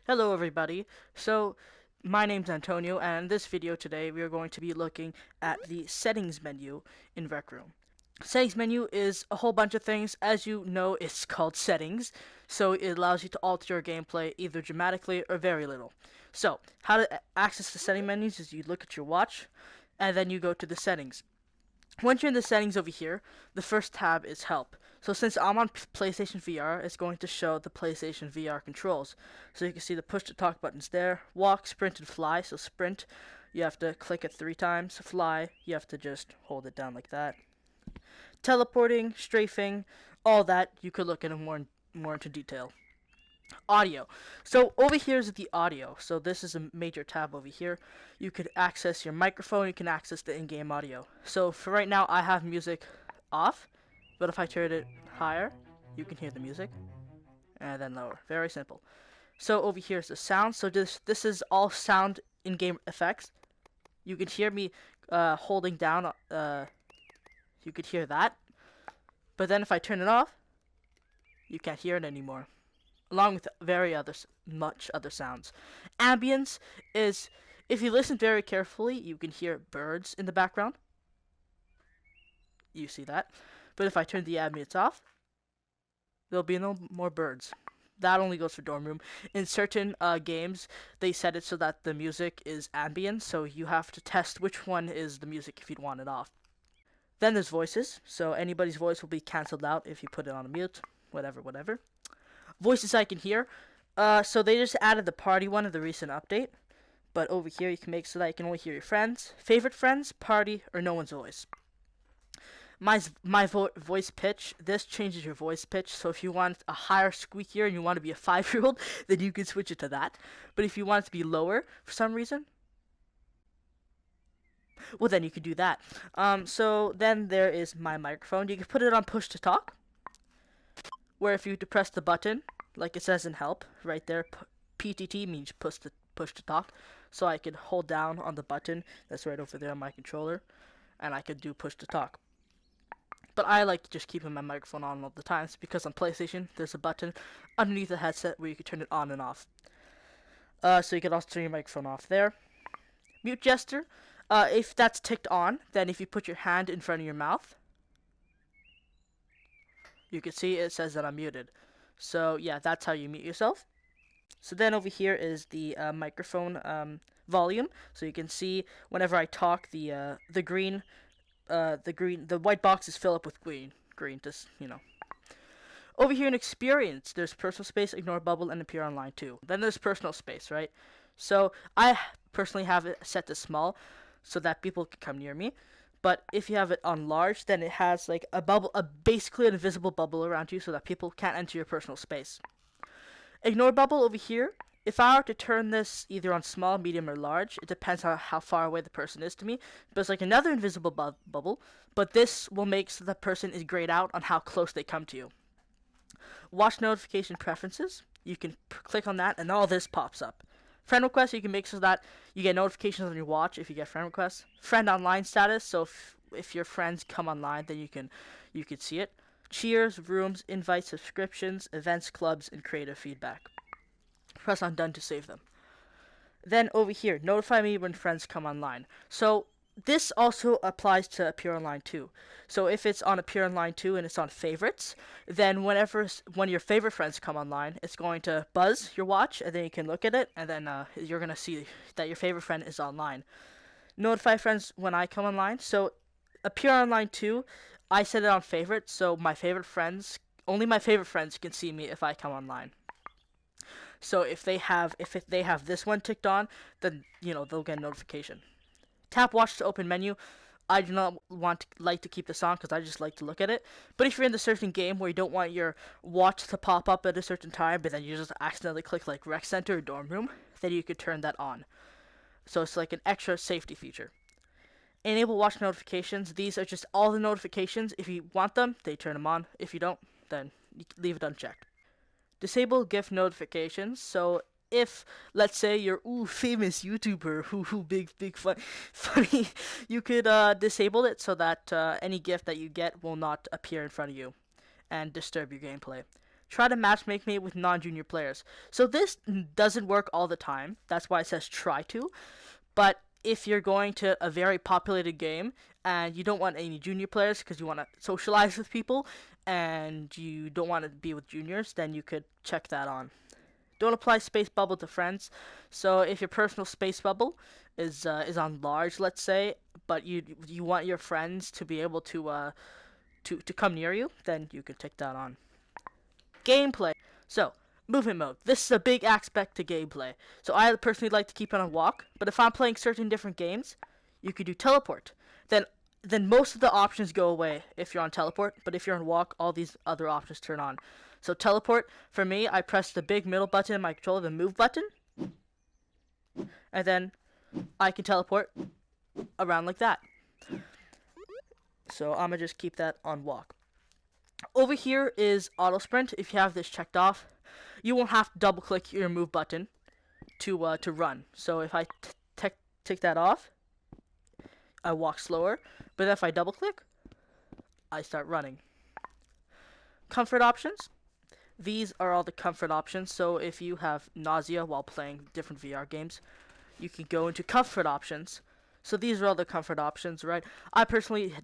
Hello everybody. My name's Antonio, and in this video today we are going to be looking at the settings menu in Rec Room. Settings menu is a whole bunch of things. As you know, it's called settings, so it allows you to alter your gameplay either dramatically or very little. So, how to access the setting menus is you look at your watch, and then you go to the settings. Once you're in the settings over here, the first tab is help. So since I'm on PlayStation VR, it's going to show the PlayStation VR controls. So you can see the push to talk buttons there. Walk, sprint, and fly. So sprint, you have to click it 3 times. Fly, you have to just hold it down like that. Teleporting, strafing, all that you could look at more into detail. Audio. So over here is the audio. So this is a major tab over here. You could access your microphone. You can access the in-game audio. So for right now, I have music off, but if I turn it higher, you can hear the music, and then lower. Very simple. So over here is the sound. So this is all sound in-game effects. You can hear me holding down. You could hear that, but then if I turn it off, you can't hear it anymore, along with much other sounds. Ambience is, if you listen very carefully, you can hear birds in the background. You see that. But if I turn the ambience off, there'll be no more birds. That only goes for dorm room. In certain games, they set it so that the music is ambient, so you have to test which one is the music if you'd want it off. Then there's voices, so anybody's voice will be cancelled out if you put it on a mute, whatever. Voices I can hear. So they just added the party one in the recent update. But over here you can make so that you can only hear your friends, favorite friends, party, or no one's voice. Voice pitch. This changes your voice pitch. So if you want a higher squeakier and you want to be a 5-year-old, then you can switch it to that. But if you want it to be lower for some reason, well then you could do that. So then there is my microphone. You can put it on push to talk, where if you depress the button, like it says in help, right there, PTT means push to talk. So I could hold down on the button that's right over there on my controller, and I could do push to talk. But I like just keeping my microphone on all the times because on PlayStation there's a button underneath the headset where you can turn it on and off. So you can also turn your microphone off there. Mute gesture. If that's ticked on, then if you put your hand in front of your mouth, you can see it says that I'm muted. So yeah, that's how you mute yourself. So then over here is the microphone volume. So you can see whenever I talk, the white boxes fill up with green. Just Over here in experience, there's personal space, ignore bubble, and appear online too. Then there's personal space, right? So I personally have it set to small, so that people can come near me. But if you have it on large, then it has like a bubble, basically an invisible bubble around you, so that people can't enter your personal space. Ignore bubble over here. If I were to turn this either on small, medium, or large, it depends on how far away the person is to me. But it's like another invisible bubble, but this will make so the person is grayed out on how close they come to you. Watch notification preferences. You can click on that, and all this pops up. Friend requests, you can make so that you get notifications on your watch if you get friend requests. Friend online status, so if your friends come online, then you can see it. Cheers, rooms, invites, subscriptions, events, clubs, and creative feedback. Press on done to save them. Then over here, notify me when friends come online. So this also applies to appear online too. So if it's on appear online too and it's on favorites, then when your favorite friends come online, it's going to buzz your watch, and then you can look at it, and then you're gonna see that your favorite friend is online. Notify friends when I come online. So appear online too, I set it on favorites, so only my favorite friends can see me if I come online. So if they have this one ticked on, then they'll get a notification. Tap watch to open menu. I do not like to keep this on because I just like to look at it. But if you're in the certain game where you don't want your watch to pop up at a certain time, but then you just accidentally click like rec center or dorm room, then you could turn that on. So it's like an extra safety feature. Enable watch notifications. These are just all the notifications. If you want them, they turn them on. If you don't, then you leave it unchecked. Disable gift notifications. So if, let's say, you're famous YouTuber, big funny, you could disable it so that any gift that you get will not appear in front of you and disturb your gameplay. try to matchmake me with non-junior players. So this doesn't work all the time. That's why it says try to. But if you're going to a very populated game and you don't want any junior players because you want to socialize with people and you don't want to be with juniors, then you could check that on. Don't apply space bubble to friends. So if your personal space bubble is on large, let's say, but you want your friends to be able to come near you, then you can take that on. Gameplay. So, movement mode. This is a big aspect to gameplay. So I personally like to keep it on walk, but if I'm playing certain different games, you could do teleport. Then most of the options go away if you're on teleport, but if you're on walk, all these other options turn on. So teleport, for me, I press the big middle button in my controller, the move button, and then I can teleport around like that. So I'm gonna just keep that on walk. Over here is auto sprint. If you have this checked off, you won't have to double click your move button to run. So if I take that off, I walk slower, but if I double click, I start running. Comfort options. These are all the comfort options. So if you have nausea while playing different VR games, you can go into comfort options. So these are all the comfort options, right? I personally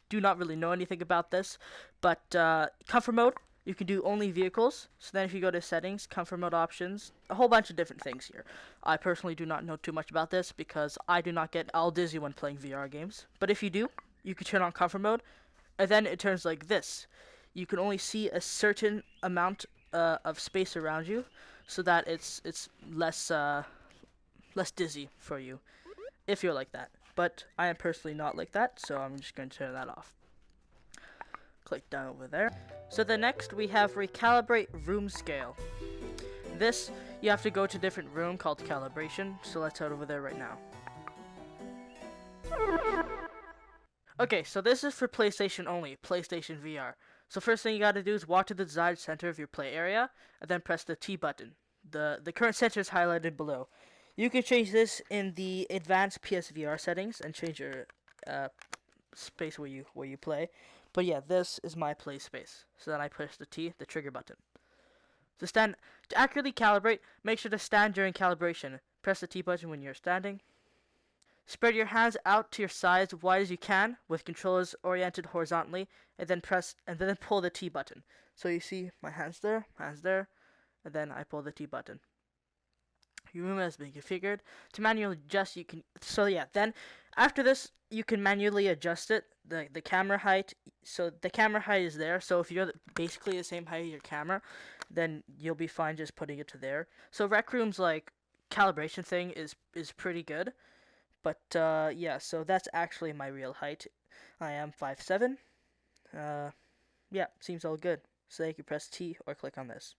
do not really know anything about this, but comfort mode, you can do only vehicles. So then if you go to settings, comfort mode options, a whole bunch of different things here. I personally do not know too much about this because I do not get all dizzy when playing VR games. But if you do, you can turn on comfort mode, and then it turns like this. You can only see a certain amount of space around you, so that it's less dizzy for you, if you're like that. But I am personally not like that, so I'm just going to turn that off. Click down over there. So the next we have Recalibrate Room Scale. This, you have to go to a different room called Calibration, so let's head over there right now. Okay, so this is for PlayStation only, PlayStation VR. So first thing you gotta do is walk to the desired center of your play area, and then press the T button. The current center is highlighted below. You can change this in the advanced PSVR settings and change your space where you play. But yeah, this is my play space. So then I push the T, the trigger button. To accurately calibrate, make sure to stand during calibration. Press the T button when you're standing. Spread your hands out to your sides as wide as you can with controllers oriented horizontally, and then pull the T button. So you see my hands there, and then I pull the T button. Your room has been configured. To manually adjust, you can. So yeah, then after this, you can manually adjust it. The camera height. So the camera height is there. So if you're basically the same height as your camera, then you'll be fine just putting it to there. So Rec Room's like calibration thing is pretty good. But yeah, so that's actually my real height. I am 5'7". Yeah, seems all good. So you can press T or click on this.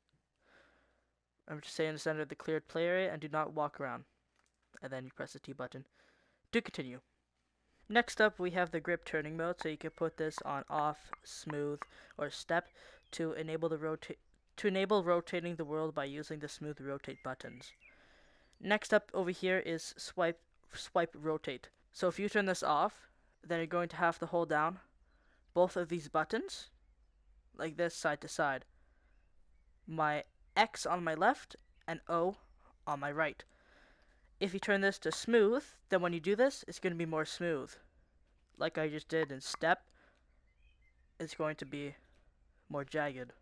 I'm just stay in the center of the cleared play area and do not walk around. And then you press the T button to continue. Next up, we have the grip turning mode. So you can put this on off, smooth, or step to enable rotating the world by using the smooth rotate buttons. Next up over here is swipe rotate. So if you turn this off, then you're going to have to hold down both of these buttons like this, side to side. My X on my left and O on my right. If you turn this to smooth, then when you do this, it's going to be more smooth. Like I just did in step, it's going to be more jagged.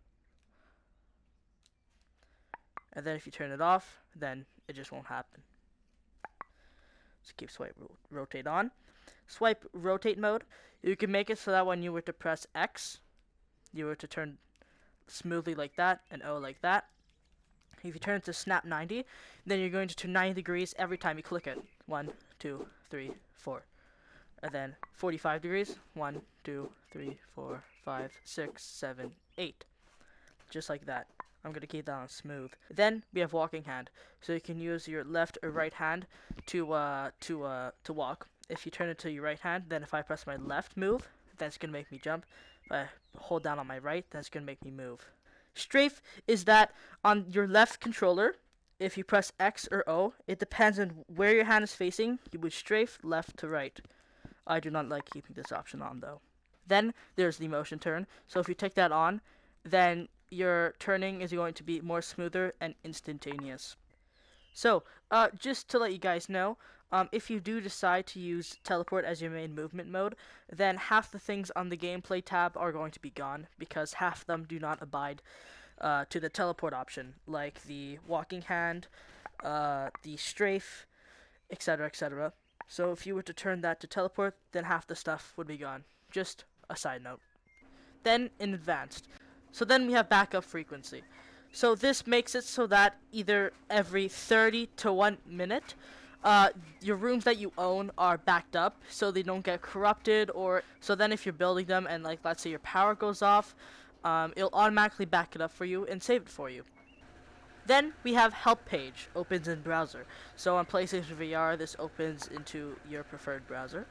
And then if you turn it off, then it just won't happen. So keep swipe rotate on. Swipe rotate mode, you can make it so that when you were to press X, you were to turn smoothly like that and O like that. If you turn it to snap 90, then you're going to turn 90 degrees every time you click it. 1, 2, 3, 4. And then 45 degrees. 1, 2, 3, 4, 5, 6, 7, 8. Just like that. I'm going to keep that on smooth. Then we have walking hand. So you can use your left or right hand to walk. If you turn it to your right hand, then if I press my left move, that's going to make me jump. If I hold down on my right, that's going to make me move. Strafe is that on your left controller, if you press X or O, it depends on where your hand is facing, you would strafe left to right. I do not like keeping this option on though. Then there's the motion turn. So if you take that on, then your turning is going to be more smoother and instantaneous. So, just to let you guys know, if you do decide to use teleport as your main movement mode, then half the things on the gameplay tab are going to be gone because half of them do not abide to the teleport option, like the walking hand, the strafe, etc., etc. So if you were to turn that to teleport, then half the stuff would be gone. Just a side note. Then in advanced. So then we have backup frequency. So this makes it so that either every 30 to 1 minute, your rooms that you own are backed up so they don't get corrupted, or so then if you're building them and like let's say your power goes off, it'll automatically back it up for you and save it for you. Then we have help page, opens in browser. So on PlayStation VR, this opens into your preferred browser.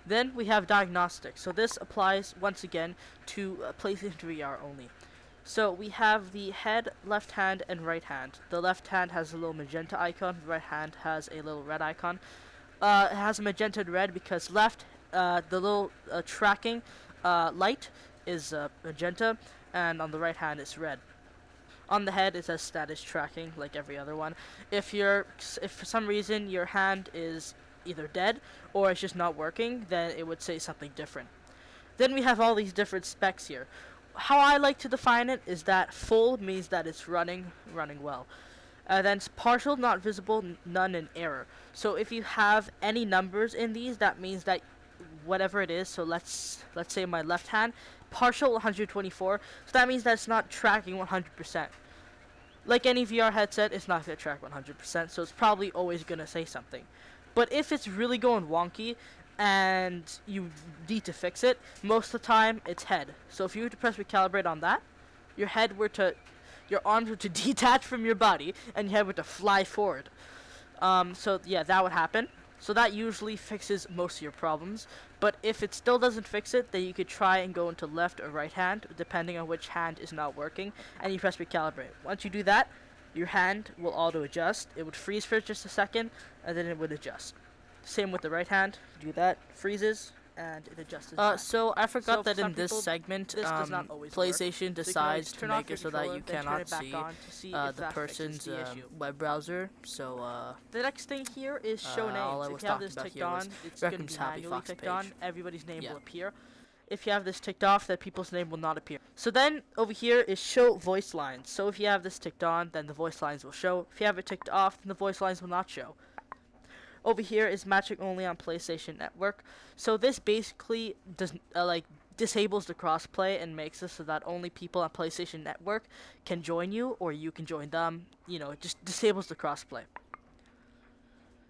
Then we have diagnostics. So this applies once again to PlayStation VR only. So we have the head, left hand, and right hand. The left hand has a little magenta icon. The right hand has a little red icon. It has a magenta and red because left, the little tracking light is magenta, and on the right hand it's red. On the head it says status tracking like every other one. If for some reason your hand is either dead or it's just not working, then it would say something different. Then we have all these different specs here. How I like to define it is that full means that it's running well. Then it's partial, not visible, none, and error. So if you have any numbers in these, that means that whatever it is, so let's say my left hand, partial 124, so that means that it's not tracking 100%. Like any VR headset, it's not going to track 100%, so it's probably always going to say something. But if it's really going wonky and you need to fix it, most of the time it's head. So if you were to press recalibrate on that, your arms were to detach from your body and your head were to fly forward. So yeah, that would happen. So that usually fixes most of your problems. But if it still doesn't fix it, then you could try and go into left or right hand, depending on which hand is not working, and you press recalibrate. Once you do that, your hand will auto adjust. It would freeze for just a second, and then it would adjust. Same with the right hand. You do that, freezes, and it adjusts. So I forgot that in this segment, PlayStation decides to make it so that you cannot see the person's web browser. So the next thing here is show names. If you have this ticked on, it's going to be manually ticked on. Everybody's name will appear. If you have this ticked off, then people's name will not appear. So then over here is show voice lines. So if you have this ticked on, then the voice lines will show. If you have it ticked off, then the voice lines will not show. Over here is matching only on PlayStation Network. So this basically does disables the crossplay and makes it so that only people on PlayStation Network can join you, or you can join them. You know, it just disables the crossplay.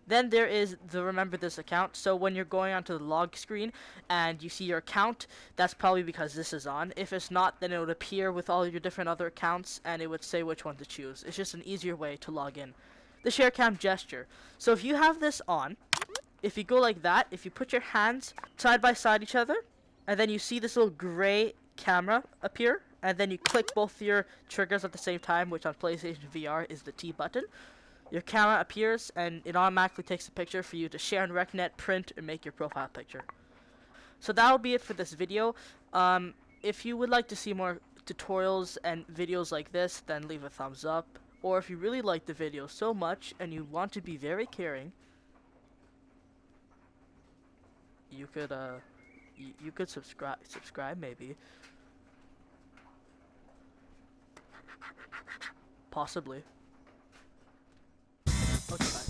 Then there is the remember this account. So when you're going onto the log screen and you see your account, that's probably because this is on. If it's not, then it would appear with all your different other accounts and it would say which one to choose. It's just an easier way to log in. The share cam gesture. So if you have this on, if you go like that, if you put your hands side by side each other, and then you see this little gray camera appear, and then you click both your triggers at the same time, which on PlayStation VR is the T button, your camera appears and it automatically takes a picture for you to share on RecNet, print, and make your profile picture. So that'll be it for this video. If you would like to see more tutorials and videos like this, then leave a thumbs up. Or if you really like the video so much and you want to be very caring, you could subscribe maybe. Possibly. Okay, bye.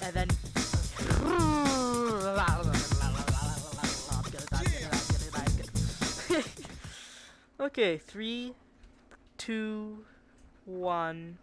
And then okay, 3, 2, 1.